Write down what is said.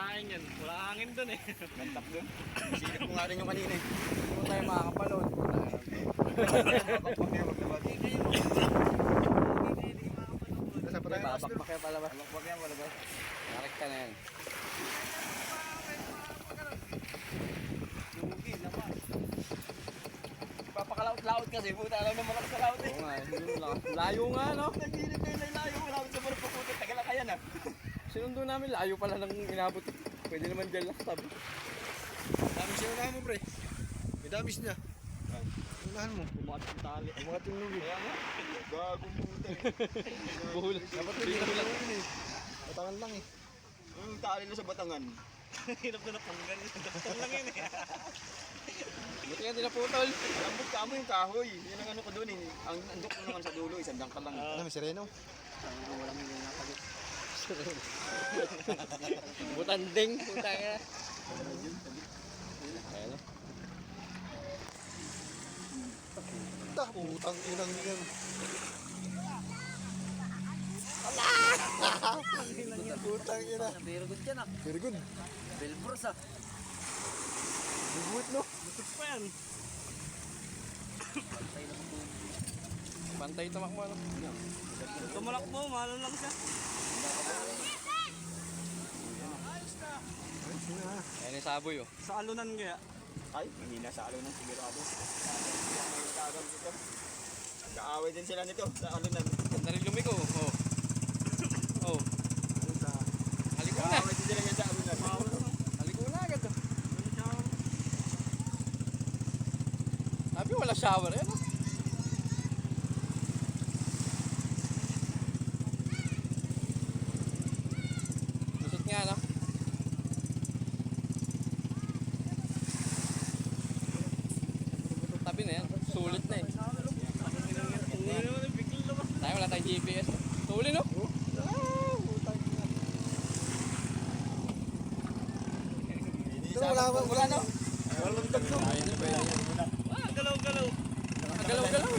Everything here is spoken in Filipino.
Sayang yan. Wala hangin dun eh. Nantak dun. Silip ko nga rin yung kanina eh. Kung tayo makakapalon. Nasa pa tayo Babakbak yan palabas. Babakbak yan palabas. Narekta na yan. Papakalaot-laot kasi. Puta, alam naman ako sa laot eh. Oo nga, yun lang. Layo nga, no? Nagilip kayo na layo. Malapit sa barang paputot. Tagal lang kaya na. Sinundo namin, layo pala nang inabot. Pwede naman dyan lang, sabi. Damis yung unahan mo, pre. May damis niya. Unahan mo. Bumakat yung tali. Umangat yung lubi. Kaya nga. Gagong puta eh. Buhol. Dapat may lang yun eh. Batangan lang eh. Ang tali na sa batangan. Hirap na napanggan. Napanggan lang yun eh. Buti nga dinaputol. Lambot ka mo yung kahoy. Yan ang ano ko doon eh. Ang andok ko naman sa dulo. Isang dangkal lang. Ano, may sireno? Butanding, puta nga. Ayan o. Putang inang yan. Putang ina. Very good yan ah. Very good. Belbros ah. Bubuit no? Butok pa yan. Pantay tamak mo ano. Tumalak mo, mahal lang siya. Ayan yung saboy oh. Sa alunan kaya. Ay, mahina sa alo ng sigurado. May tagal dito. Nag-aaway din sila nito sa alunan. Ganda rin lumiko. Oh. Oh. Haliko na. Nag-aaway din sila yan sa alunan. Haliko na agad oh. Sabi wala shower eh no? Lusot nga no? Tabi na yan. Sulit na eh. Hindi naman yung biglang labas. Tayo wala tayong GPS. Tuloy no? Wala no? Ayun na ba yan? Ah, galaw-galaw. Galaw-galaw.